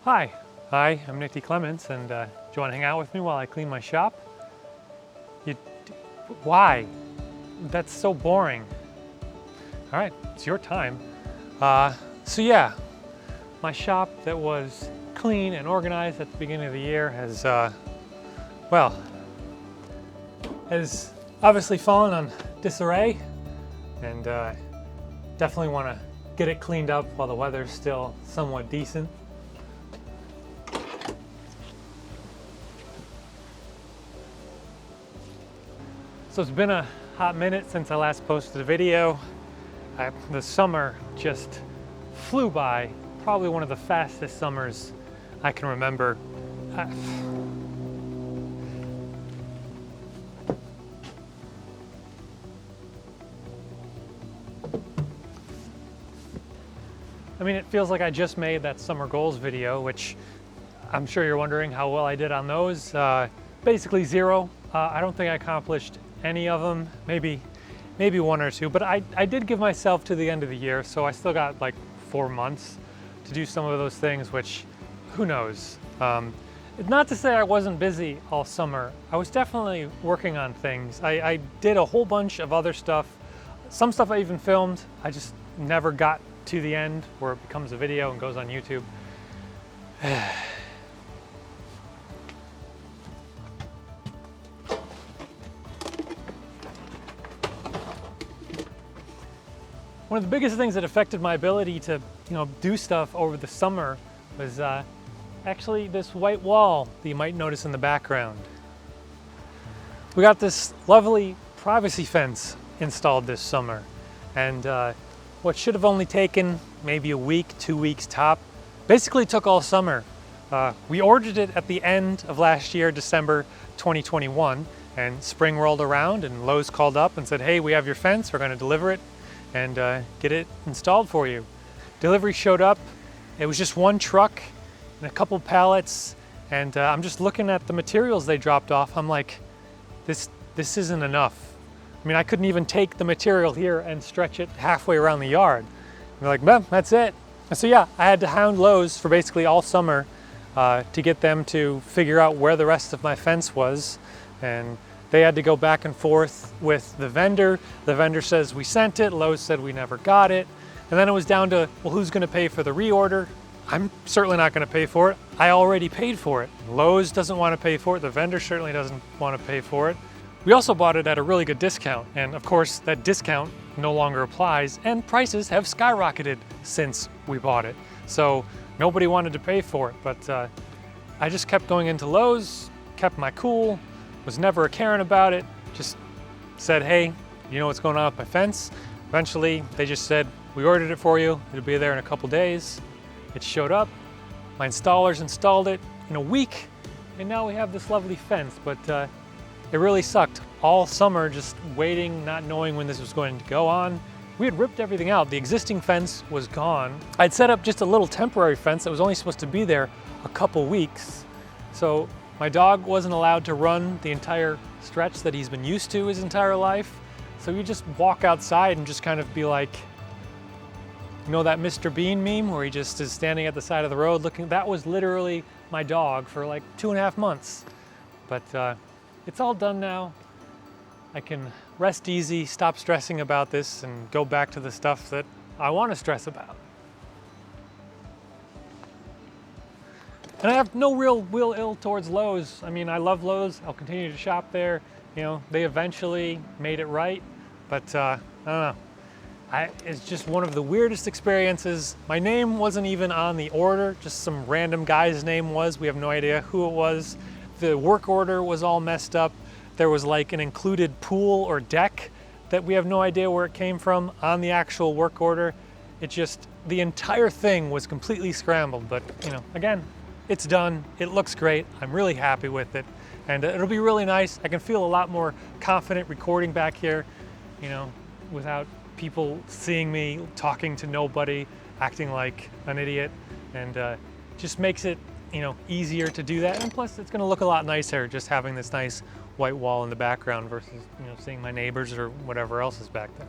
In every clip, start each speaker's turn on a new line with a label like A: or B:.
A: Hi, I'm Nickyack Clements, and do you want to hang out with me while I clean my shop? Why? That's so boring. All right, it's your time. So yeah, my shop that was clean and organized at the beginning of the year has, has obviously fallen on disarray, and definitely want to get it cleaned up while the weather's still somewhat decent. So it's been a hot minute since I last posted a video. The summer just flew by, probably one of the fastest summers I can remember. I mean, it feels like I just made that summer goals video, which I'm sure you're wondering how well I did on those. Basically zero. I don't think I accomplished any of them, maybe one or two, but I did give myself to the end of the year, so I still got like 4 months to do some of those things, which who knows. Not to say I wasn't busy all summer. I was definitely working on things. I did a whole bunch of other stuff. Some stuff I even filmed. I just never got to the end where it becomes a video and goes on YouTube. One of the biggest things that affected my ability to, do stuff over the summer was actually this white wall that you might notice in the background. We got this lovely privacy fence installed this summer, and what should have only taken maybe a week, 2 weeks top, basically took all summer. We ordered it at the end of last year, December 2021, and spring rolled around and Lowe's called up and said, hey, we have your fence, we're going to deliver it and get it installed for you. Delivery showed up. It was just one truck and a couple pallets, and I'm just looking at the materials they dropped off. I'm like, this isn't enough. I mean, I couldn't even take the material here and stretch it halfway around the yard. They're like, well, that's it. And so yeah, I had to hound Lowe's for basically all summer to get them to figure out where the rest of my fence was, and they had to go back and forth with the vendor. The vendor says we sent it, Lowe's said we never got it. And then it was down to, well, who's gonna pay for the reorder? I'm certainly not gonna pay for it. I already paid for it. Lowe's doesn't wanna pay for it. The vendor certainly doesn't wanna pay for it. We also bought it at a really good discount. And of course, that discount no longer applies, and prices have skyrocketed since we bought it. So nobody wanted to pay for it, but I just kept going into Lowe's, kept my cool, was never a caring about it, just said, hey, you know what's going on with my fence? Eventually, they just said, we ordered it for you, it'll be there in a couple days. It showed up, my installers installed it in a week, and now we have this lovely fence, but it really sucked. All summer just waiting, not knowing when this was going to go on. We had ripped everything out. The existing fence was gone. I'd set up just a little temporary fence that was only supposed to be there a couple weeks. So my dog wasn't allowed to run the entire stretch that he's been used to his entire life. So you just walk outside and just kind of be like, you know that Mr. Bean meme where he just is standing at the side of the road looking? That was literally my dog for like 2.5 months. But it's all done now. I can rest easy, stop stressing about this, and go back to the stuff that I want to stress about. And I have no real ill towards Lowe's. I mean, I love Lowe's. I'll continue to shop there. They eventually made it right, but I don't know. It's just one of the weirdest experiences. My name wasn't even on the order, just some random guy's name was. We have no idea who it was. The work order was all messed up. There was like an included pool or deck that we have no idea where it came from on the actual work order. The entire thing was completely scrambled, but again, it's done. It looks great. I'm really happy with it, and it'll be really nice. I can feel a lot more confident recording back here, without people seeing me talking to nobody, acting like an idiot, and just makes it easier to do that. And plus, it's going to look a lot nicer just having this nice white wall in the background versus seeing my neighbors or whatever else is back there.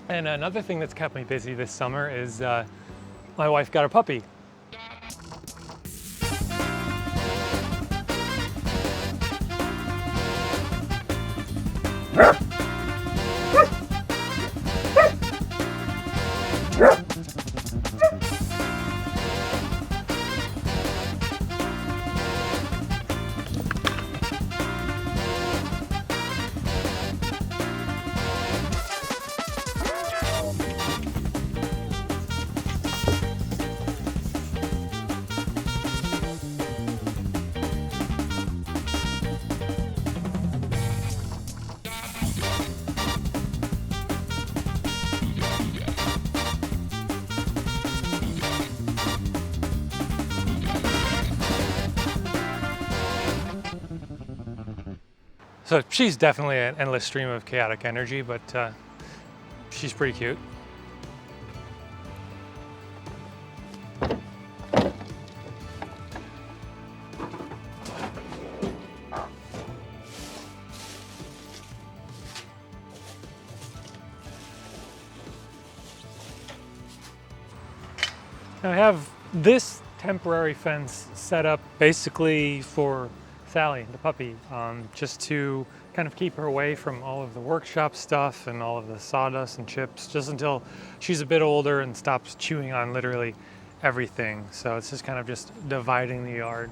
A: And another thing that's kept me busy this summer is my wife got a puppy. So she's definitely an endless stream of chaotic energy, but she's pretty cute. Now I have this temporary fence set up basically for Sally, the puppy, just to kind of keep her away from all of the workshop stuff and all of the sawdust and chips, just until she's a bit older and stops chewing on literally everything. So it's just kind of just dividing the yard.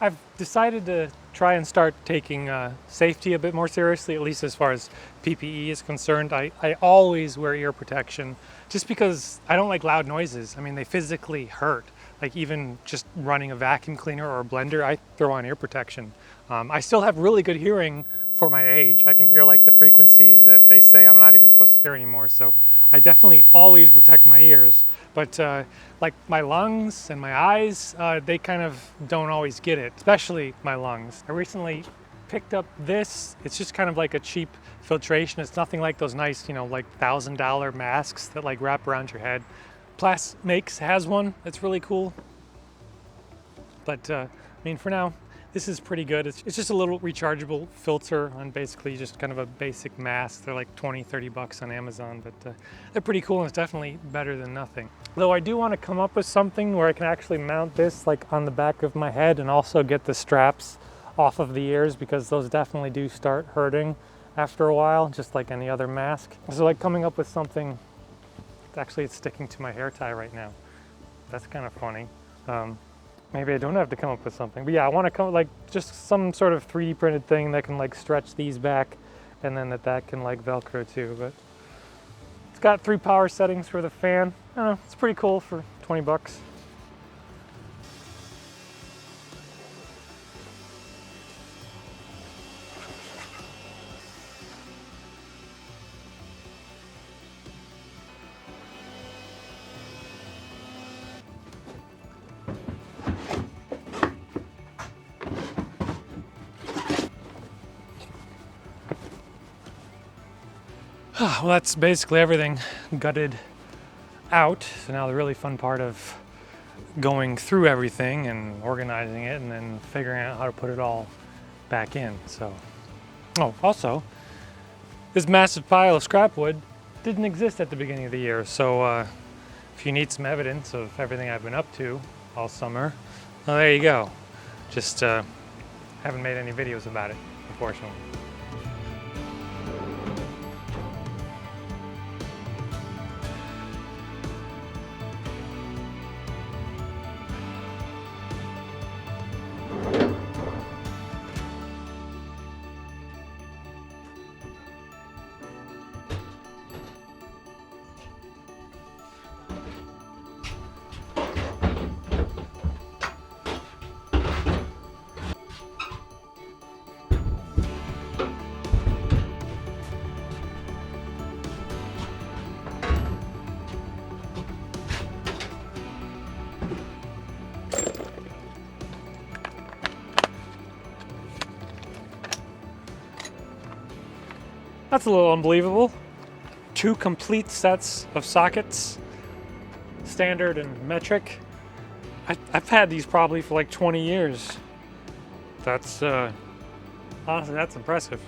A: I've decided to try and start taking safety a bit more seriously, at least as far as PPE is concerned. I always wear ear protection just because I don't like loud noises. I mean, they physically hurt. Like even just running a vacuum cleaner or a blender, I throw on ear protection. I still have really good hearing for my age. I can hear like the frequencies that they say I'm not even supposed to hear anymore. So I definitely always protect my ears, but like my lungs and my eyes, they kind of don't always get it, especially my lungs. I recently picked up this. It's just kind of like a cheap filtration. It's nothing like those nice, you know, like $1,000 masks that like wrap around your head. Makes has one that's really cool. But I mean, for now, this is pretty good. It's just a little rechargeable filter on basically just kind of a basic mask. They're like 20, 30 bucks on Amazon, but they're pretty cool and it's definitely better than nothing. Though I do want to come up with something where I can actually mount this like on the back of my head and also get the straps off of the ears, because those definitely do start hurting after a while, just like any other mask. So like coming up with something, actually it's sticking to my hair tie right now. That's kind of funny. Maybe I don't have to come up with something, but yeah, I want to come like just some sort of 3D printed thing that can like stretch these back, and then that can like Velcro too. But it's got 3 power settings for the fan. I don't know, it's pretty cool for 20 bucks. Well, that's basically everything gutted out. So now the really fun part of going through everything and organizing it and then figuring out how to put it all back in. So, oh, also, this massive pile of scrap wood didn't exist at the beginning of the year. So if you need some evidence of everything I've been up to all summer, well, there you go. Just haven't made any videos about it, unfortunately. That's a little unbelievable. 2 complete sets of sockets standard and metric. I've had these probably for like 20 years. That's honestly, that's impressive.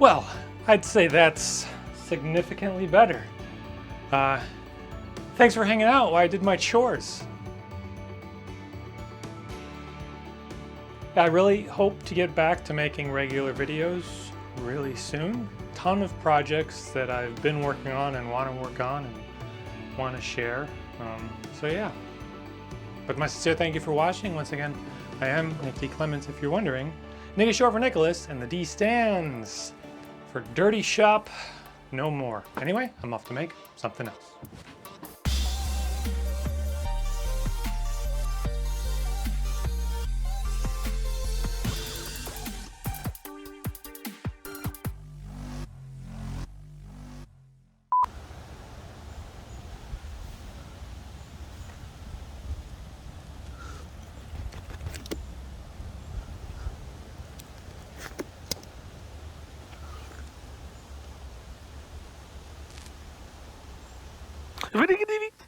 A: Well, I'd say that's significantly better. Thanks for hanging out while I did my chores. I really hope to get back to making regular videos really soon. Ton of projects that I've been working on and want to work on and want to share. So yeah. But my sincere thank you for watching. Once again, I am Nicky Clements, if you're wondering. Nick is short for Nicholas, and the D stands for Dirty Shop No More. Anyway, I'm off to make something else.
B: What are you gonna do?